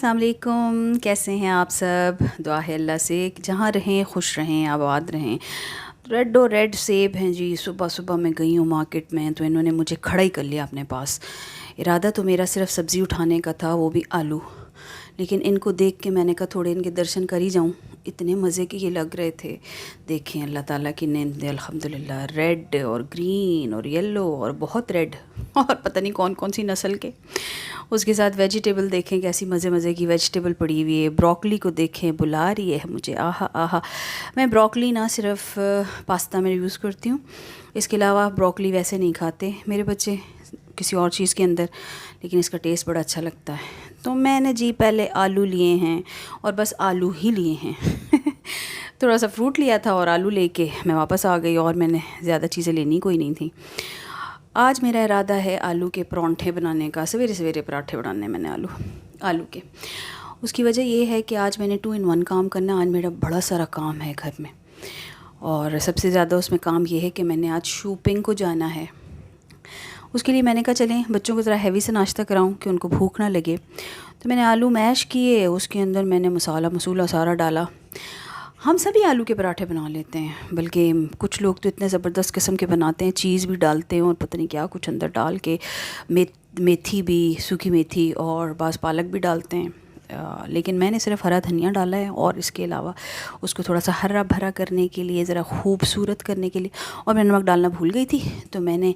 अस्सलाम वालेकुम। कैसे हैं आप सब? दुआ है अल्लाह से जहाँ रहें खुश रहें, आबाद रहें। रेड सेब हैं जी। सुबह सुबह मैं गई हूँ मार्केट में तो इन्होंने मुझे खड़ा ही कर लिया अपने पास। इरादा तो मेरा सिर्फ सब्ज़ी उठाने का था, वो भी आलू। लेकिन इनको देख के मैंने कहा थोड़े इनके दर्शन कर ही जाऊँ। इतने मज़े के ये लग रहे थे। देखें अल्लाह ताला की नेमत, अल्हम्दुलिल्लाह। रेड और ग्रीन और येलो और बहुत रेड और पता नहीं कौन कौन सी नस्ल के। उसके साथ वेजिटेबल देखें कैसी मज़े मज़े की वेजिटेबल पड़ी हुई है। ब्रोकली को देखें, बुला रही है मुझे, आहा आहा। मैं ब्रोकली ना सिर्फ पास्ता में यूज़ करती हूँ, इसके अलावा ब्रोकली वैसे नहीं खाते मेरे बच्चे किसी और चीज़ के अंदर, लेकिन इसका टेस्ट बड़ा अच्छा लगता है। तो मैंने जी पहले आलू लिए हैं और बस आलू ही लिए हैं थोड़ा सा फ्रूट लिया था और आलू लेके मैं वापस आ गई और मैंने ज़्यादा चीज़ें लेनी कोई नहीं थी। आज मेरा इरादा है आलू के परांठे बनाने का। सवेरे सवेरे पराठे बनाने मैंने आलू के। उसकी वजह ये है कि आज मैंने 2 in 1 काम करना। आज मेरा बड़ा सारा काम है घर में, और सबसे ज़्यादा उसमें काम ये है कि मैंने आज शॉपिंग को जाना है। उसके लिए मैंने कहा चलें बच्चों को ज़रा हैवी से नाश्ता कराऊं कि उनको भूख ना लगे। तो मैंने आलू मैश किए, उसके अंदर मैंने मसाला मसूला सारा डाला। हम सभी आलू के पराठे बना लेते हैं, बल्कि कुछ लोग तो इतने ज़बरदस्त किस्म के बनाते हैं, चीज़ भी डालते हैं और पता नहीं क्या कुछ अंदर डाल के, मेथी भी, सूखी मेथी और बाज़ पालक भी डालते हैं। लेकिन मैंने सिर्फ हरा धनिया डाला है और इसके अलावा उसको थोड़ा सा हरा भरा करने के लिए, ज़रा खूबसूरत करने के लिए। और मैं नमक डालना भूल गई थी तो मैंने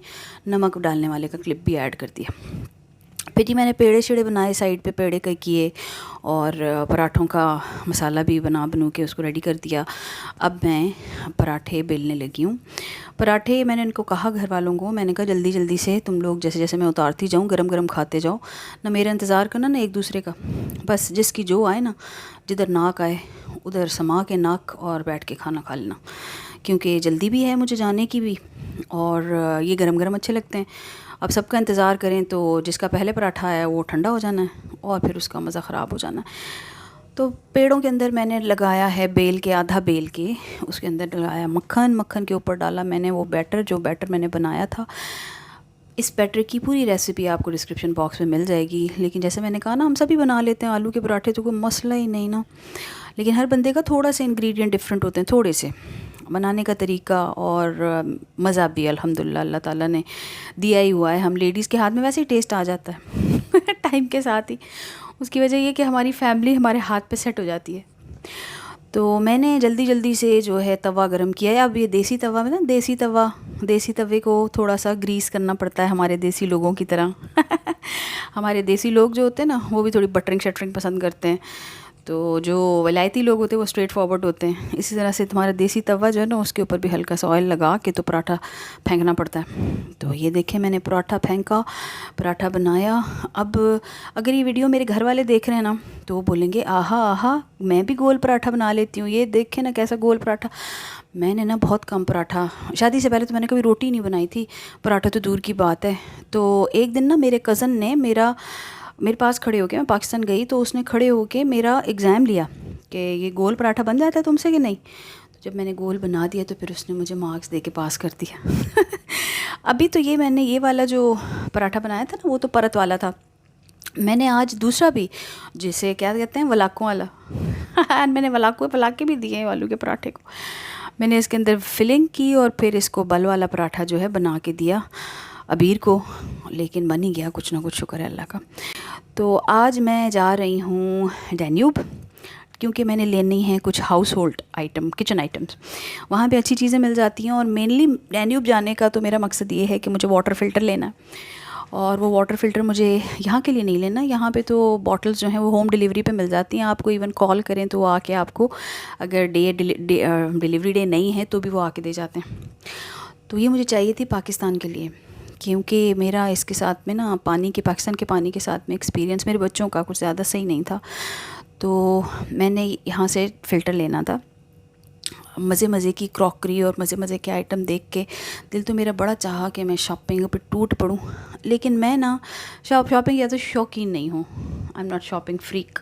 नमक डालने वाले का क्लिप भी ऐड कर दिया। फिर जी मैंने पेड़े शेड़े बनाए, साइड पे पेड़े कई किए और पराठों का मसाला भी बनू के उसको रेडी कर दिया। अब मैं पराठे बेलने लगी हूँ। पराठे मैंने इनको कहा, घर वालों को मैंने कहा जल्दी जल्दी से तुम लोग जैसे जैसे मैं उतारती जाऊँ गरम गरम खाते जाओ, ना मेरा इंतज़ार करना ना एक दूसरे का। बस जिसकी जो आए ना, जिधर नाक आए उधर समा के नाक और बैठ के खाना खा लेना, क्योंकि जल्दी भी है मुझे जाने की भी, और ये गरम गरम अच्छे लगते हैं। अब सबका इंतज़ार करें तो जिसका पहले पराठा आया वो ठंडा हो जाना है और फिर उसका मज़ा ख़राब हो जाना है। तो पेड़ों के अंदर मैंने लगाया है बेल के, आधा बेल के उसके अंदर लगाया मक्खन। मक्खन के ऊपर डाला मैंने वो बैटर, जो बैटर मैंने बनाया था। इस बैटर की पूरी रेसिपी आपको डिस्क्रिप्शन बॉक्स में मिल जाएगी। लेकिन जैसे मैंने कहा ना, हम सभी बना लेते हैं आलू के पराठे, तो कोई मसला ही नहीं ना। लेकिन हर बंदे का थोड़ा सा इंग्रेडिएंट डिफरेंट होते हैं, थोड़े से बनाने का तरीका और मज़ा भी अल्हम्दुलिल्लाह अल्लाह ताला ने दिया ही हुआ है। हम लेडीज़ के हाथ में वैसे ही टेस्ट आ जाता है टाइम के साथ ही। उसकी वजह ये कि हमारी फैमिली हमारे हाथ पे सेट हो जाती है। तो मैंने जल्दी जल्दी से जो है तवा गरम किया है। अब ये देसी तवा में ना, देसी तवे को थोड़ा सा ग्रीस करना पड़ता है हमारे देसी लोगों की तरह हमारे देसी लोग जो होते हैं ना, वो भी थोड़ी बटरिंग शटरिंग पसंद करते हैं। तो जो वलायती लोग होते हैं वो स्ट्रेट फॉरवर्ड होते हैं। इसी तरह से तुम्हारा देसी तवा जो है ना, उसके ऊपर भी हल्का सा ऑयल लगा के तो पराठा फेंकना पड़ता है। तो ये देखें मैंने पराठा फेंका, पराठा बनाया। अब अगर ये वीडियो मेरे घर वाले देख रहे हैं ना, तो वो बोलेंगे आहा आहा, मैं भी गोल पराठा बना लेती हूँ, ये देखें ना कैसा गोल पराठा। मैंने ना बहुत कम पराठा, शादी से पहले तो मैंने कभी रोटी नहीं बनाई थी, पराठा तो दूर की बात है। तो एक दिन ना मेरे कज़न ने मेरे पास खड़े होके, मैं पाकिस्तान गई तो उसने खड़े होके मेरा एग्ज़ाम लिया कि ये गोल पराठा बन जाता है तुमसे कि नहीं। तो जब मैंने गोल बना दिया तो फिर उसने मुझे मार्क्स दे के पास कर दिया अभी तो मैंने ये वाला जो पराठा बनाया था ना, वो तो परत वाला था। मैंने आज दूसरा भी, जिसे क्या कहते हैं, वलाकों वाला मैंने वलाके भी दिए हैं आलू के पराठे को। मैंने इसके अंदर फिलिंग की और फिर इसको बल वाला पराठा जो है बना के दिया अबीर को। लेकिन बन ही गया कुछ ना कुछ, शुक्र है अल्लाह का। तो आज मैं जा रही हूँ डैन्यूब, क्योंकि मैंने लेनी है कुछ house hold item, kitchen items. वहाँ पे अच्छी चीज़ें मिल जाती हैं। और मेनली डैन्यूब जाने का तो मेरा मकसद ये है कि मुझे वाटर फ़िल्टर लेना है। और वो वाटर फ़िल्टर मुझे यहाँ के लिए नहीं लेना। यहाँ पे तो बॉटल्स जो हैं वो होम डिलीवरी पे मिल जाती हैं। आपको इवन कॉल करें तो वो आके आपको, अगर डिलीवरी डे नहीं है तो भी वो आके दे जाते हैं। तो ये मुझे चाहिए थी पाकिस्तान के लिए, क्योंकि मेरा इसके साथ में ना पाकिस्तान के पानी के साथ में एक्सपीरियंस मेरे बच्चों का कुछ ज़्यादा सही नहीं था। तो मैंने यहाँ से फ़िल्टर लेना था। मज़े मज़े की क्रॉकरी और मज़े मज़े के आइटम देख के दिल तो मेरा बड़ा चाहा कि मैं शॉपिंग पे टूट पड़ूँ। लेकिन मैं ना शॉपिंग या तो शौकीन नहीं हूँ। I am not shopping freak.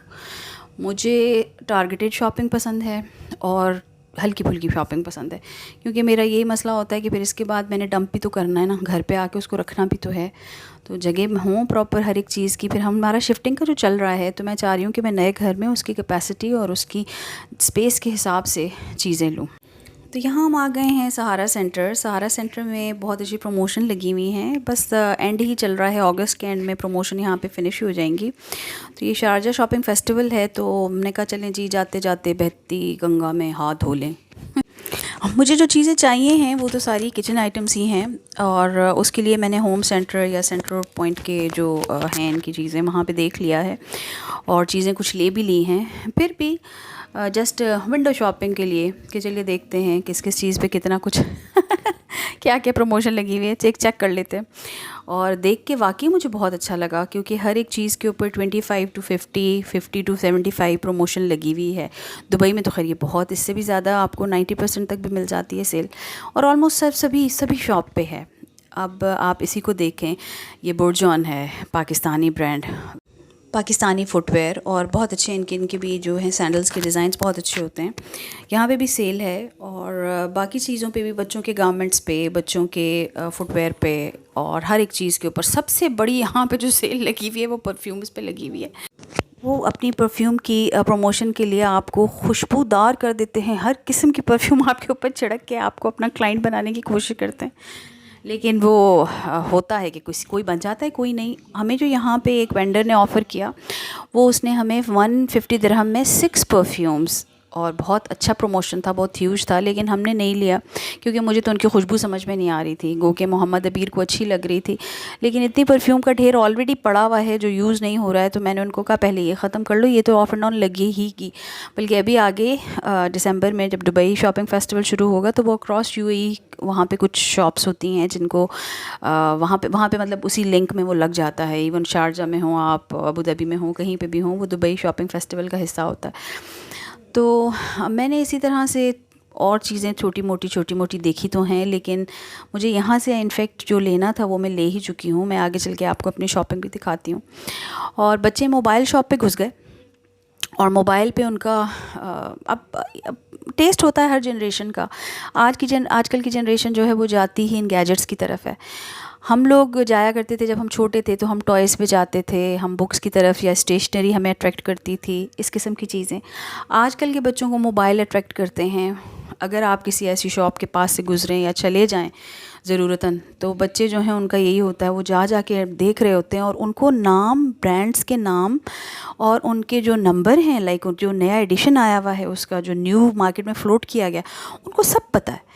मुझे टारगेटेड शॉपिंग पसंद है और हल्की फुल्की शॉपिंग पसंद है, क्योंकि मेरा यही मसला होता है कि फिर इसके बाद मैंने डंप भी तो करना है ना, घर पे आके उसको रखना भी तो है। तो जगह हो प्रॉपर हर एक चीज़ की। फिर हमारा शिफ्टिंग का जो चल रहा है, तो मैं चाह रही हूँ कि मैं नए घर में उसकी कैपेसिटी और उसकी स्पेस के हिसाब से चीज़ें लूँ। तो यहाँ हम आ गए हैं सहारा सेंटर। सहारा सेंटर में बहुत अच्छी प्रमोशन लगी हुई हैं, बस एंड ही चल रहा है, अगस्त के एंड में प्रमोशन यहाँ पे फिनिश हो जाएंगी। तो ये शारजा शॉपिंग फेस्टिवल है, तो हमने कहा चलें जी जाते जाते बहती गंगा में हाथ धो लें। मुझे जो चीज़ें चाहिए हैं वो तो सारी किचन आइटम्स ही हैं, और उसके लिए मैंने होम सेंटर या सेंटर पॉइंट के जो हैं इनकी चीज़ें वहाँ पे देख लिया है, और चीज़ें कुछ ले भी ली हैं। फिर भी जस्ट विंडो शॉपिंग के लिए कि चलिए देखते हैं किस किस चीज़ पे कितना कुछ क्या क्या प्रमोशन लगी हुई है, चेक कर लेते हैं। और देख के वाकई मुझे बहुत अच्छा लगा, क्योंकि हर एक चीज़ के ऊपर 25 to 50, 50 to 75 प्रमोशन लगी हुई है। दुबई में तो खैर ये बहुत, इससे भी ज़्यादा आपको 90% तक भी मिल जाती है सेल, और ऑलमोस्ट सभी शॉप पे है। अब आप इसी को देखें, ये बुर्जॉन है, पाकिस्तानी ब्रांड, पाकिस्तानी फुटवेयर, और बहुत अच्छे इनके भी जो हैं सैंडल्स के डिज़ाइंस बहुत अच्छे होते हैं। यहाँ पे भी सेल है, और बाकी चीज़ों पे भी, बच्चों के गारमेंट्स पे, बच्चों के फुटवेयर पे, और हर एक चीज़ के ऊपर सबसे बड़ी यहाँ पे जो सेल लगी हुई है वो परफ्यूम्स पे लगी हुई है। वो अपनी परफ्यूम की प्रमोशन के लिए आपको खुशबूदार कर देते हैं, हर किस्म की परफ्यूम आपके ऊपर छिड़क के आपको अपना क्लाइंट बनाने की कोशिश करते हैं। लेकिन वो होता है कि कोई बन जाता है, कोई नहीं। हमें जो यहाँ पे एक वेंडर ने ऑफ़र किया, वो उसने हमें 150 दिरहम में 6 परफ्यूम्स, और बहुत अच्छा प्रमोशन था, बहुत ह्यूज था, लेकिन हमने नहीं लिया क्योंकि मुझे तो उनकी खुशबू समझ में नहीं आ रही थी। गो के मोहम्मद अबीर को अच्छी लग रही थी, लेकिन इतनी परफ्यूम का ढेर ऑलरेडी पड़ा हुआ है जो यूज़ नहीं हो रहा है। तो मैंने उनको कहा पहले ये ख़त्म कर लो, ये तो ऑफ एंड ऑन लगी ही की। बल्कि अभी आगे दिसंबर में जब दुबई शॉपिंग फेस्टिवल शुरू होगा, तो वो अक्रॉस यूएई वहाँ पे कुछ शॉप्स होती हैं जिनको वहाँ पे मतलब उसी लिंक में वो लग जाता है। इवन शारजा में हो आप, अबू धाबी में हो, कहीं पे भी हो, वो दुबई शॉपिंग फेस्टिवल का हिस्सा होता है। तो मैंने इसी तरह से और चीज़ें छोटी मोटी देखी तो हैं, लेकिन मुझे यहाँ से इनफेक्ट जो लेना था वो मैं ले ही चुकी हूँ। मैं आगे चल के आपको अपनी शॉपिंग भी दिखाती हूँ। और बच्चे मोबाइल शॉप पे घुस गए, और मोबाइल पे उनका अब टेस्ट होता है हर जनरेशन का। आजकल की जनरेशन जो है वो जाती ही इन गैजेट्स की तरफ है। हम लोग जाया करते थे जब हम छोटे थे, तो हम टॉयज़ पे जाते थे, हम बुक्स की तरफ, या स्टेशनरी हमें अट्रैक्ट करती थी, इस किस्म की चीज़ें। आजकल के बच्चों को मोबाइल अट्रैक्ट करते हैं। अगर आप किसी ऐसी शॉप के पास से गुज़रें या चले जाएं ज़रूरतन, तो बच्चे जो हैं उनका यही होता है, वो जा के देख रहे होते हैं, और उनको नाम, ब्रांड्स के नाम, और उनके जो नंबर हैं, लाइक जो नया एडिशन आया हुआ है उसका, जो न्यू मार्केट में फ़्लोट किया गया, उनको सब पता है,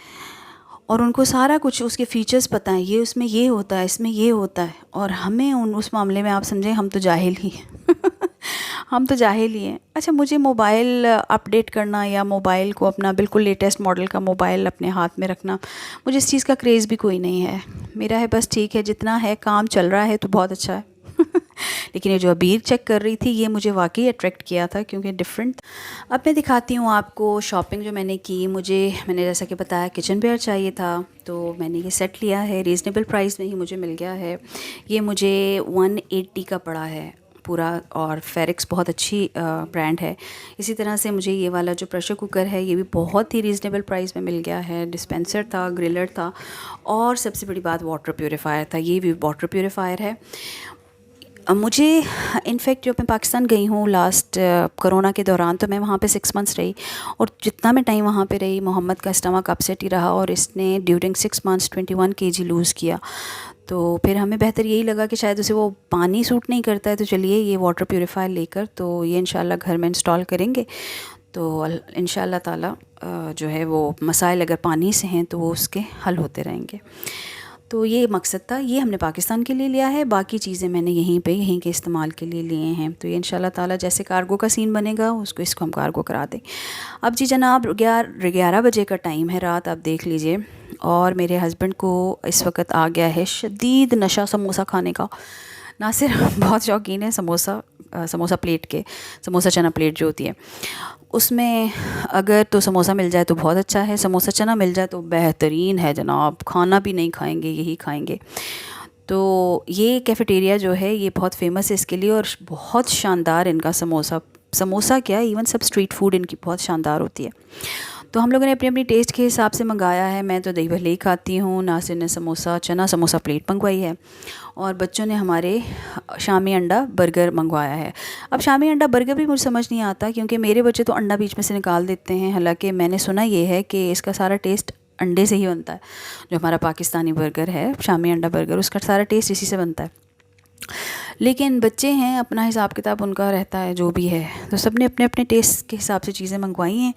और उनको सारा कुछ उसके फ़ीचर्स पता है, ये उसमें ये होता है, इसमें ये होता है। और हमें उस मामले में आप समझें हम तो जाहिल ही हैं हम तो जाहिल ही हैं। अच्छा, मुझे मोबाइल अपडेट करना या मोबाइल को अपना बिल्कुल लेटेस्ट मॉडल का मोबाइल अपने हाथ में रखना, मुझे इस चीज़ का क्रेज़ भी कोई नहीं है। मेरा है बस ठीक है, जितना है काम चल रहा है तो बहुत अच्छा है लेकिन ये जो अबीर चेक कर रही थी, ये मुझे वाकई अट्रैक्ट किया था, क्योंकि डिफरेंट। अब मैं दिखाती हूँ आपको शॉपिंग जो मैंने की। मैंने जैसा कि बताया किचन वेयर चाहिए था, तो मैंने ये सेट लिया है, रीज़नेबल प्राइस में ही मुझे मिल गया है। ये मुझे 180 का पड़ा है पूरा, और फेरिक्स बहुत अच्छी ब्रांड है। इसी तरह से मुझे ये वाला जो प्रेशर कुकर है, ये भी बहुत ही रीज़नेबल प्राइस में मिल गया है। डिस्पेंसर था, ग्रिलर था, और सबसे बड़ी बात वाटर प्यूरीफायर था। ये भी वाटर प्यूरीफायर है। मुझे इनफैक्ट जब मैं पाकिस्तान गई हूँ लास्ट कोरोना के दौरान, तो मैं वहाँ पे 6 मंथ्स रही, और जितना मैं टाइम वहाँ पे रही, मोहम्मद का स्टमक अपसेट ही रहा, और इसने ड्यूरिंग 6 मंथ्स 21 kg लूज़ किया। तो फिर हमें बेहतर यही लगा कि शायद उसे वो पानी सूट नहीं करता है, तो चलिए ये वाटर प्यूरीफायर लेकर तो ये इंशाल्लाह घर में इंस्टॉल करेंगे। तो इंशाल्लाह ताला जो है वो मसाइल अगर पानी से हैं तो वो उसके हल होते रहेंगे। तो ये मकसद था, ये हमने पाकिस्तान के लिए लिया है, बाकी चीज़ें मैंने यहीं के इस्तेमाल के लिए लिए हैं। तो ये इंशाल्लाह ताला जैसे कार्गो का सीन बनेगा, इसको हम कार्गो करा दें। अब जी जनाब 11 बजे का टाइम है रात, आप देख लीजिए, और मेरे हस्बैंड को इस वक्त आ गया है शदीद नशा समोसा खाने का। नासिर बहुत शौकीन है समोसा प्लेट के, समोसा चना प्लेट जो होती है उसमें अगर तो समोसा मिल जाए तो बहुत अच्छा है, समोसा चना मिल जाए तो बेहतरीन है जनाब। खाना भी नहीं खाएंगे, यही खाएंगे। तो ये कैफ़ेटेरिया जो है ये बहुत फेमस है इसके लिए, और बहुत शानदार इनका समोसा क्या, इवन सब स्ट्रीट फूड इनकी बहुत शानदार होती है। तो हम लोगों ने अपनी अपनी टेस्ट के हिसाब से मंगाया है। मैं तो दही भल्ले ही खाती हूँ, नासिर ने समोसा, चना समोसा प्लेट मंगवाई है, और बच्चों ने हमारे शामी अंडा बर्गर मंगवाया है। अब शामी अंडा बर्गर भी मुझे समझ नहीं आता, क्योंकि मेरे बच्चे तो अंडा बीच में से निकाल देते हैं। हालांकि मैंने सुना ये है कि इसका सारा टेस्ट अंडे से ही बनता है। जो हमारा पाकिस्तानी बर्गर है, शामी अंडा बर्गर, उसका सारा टेस्ट इसी से बनता है। लेकिन बच्चे हैं, अपना हिसाब किताब उनका रहता है जो भी है, तो सब ने अपने अपने टेस्ट के हिसाब से चीज़ें मंगवाई हैं।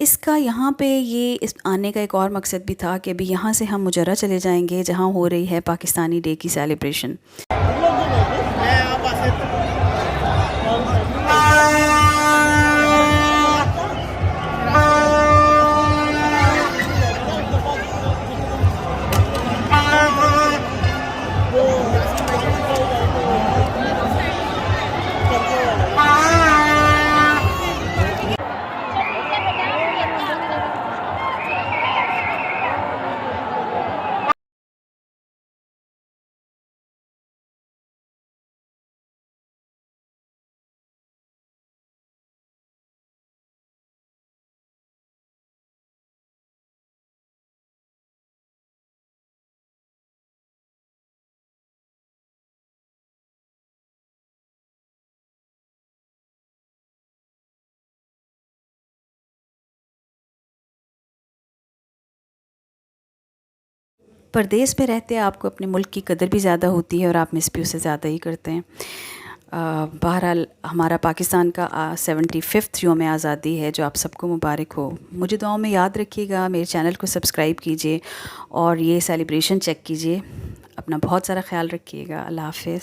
इसका यहाँ पे ये इस आने का एक और मकसद भी था कि अभी यहाँ से हम मुजर्रा चले जाएंगे, जहाँ हो रही है पाकिस्तानी डे की सेलिब्रेशन। परदेश में रहते आपको अपने मुल्क की कदर भी ज़्यादा होती है, और आप मिस भी उसे ज़्यादा ही करते हैं। बहरहाल हमारा पाकिस्तान का 75वां योम आज़ादी है, जो आप सबको मुबारक हो। मुझे दुआओं में याद रखिएगा, मेरे चैनल को सब्सक्राइब कीजिए और ये सेलिब्रेशन चेक कीजिए। अपना बहुत सारा ख्याल रखिएगा। अल्लाह हाफ़िज़।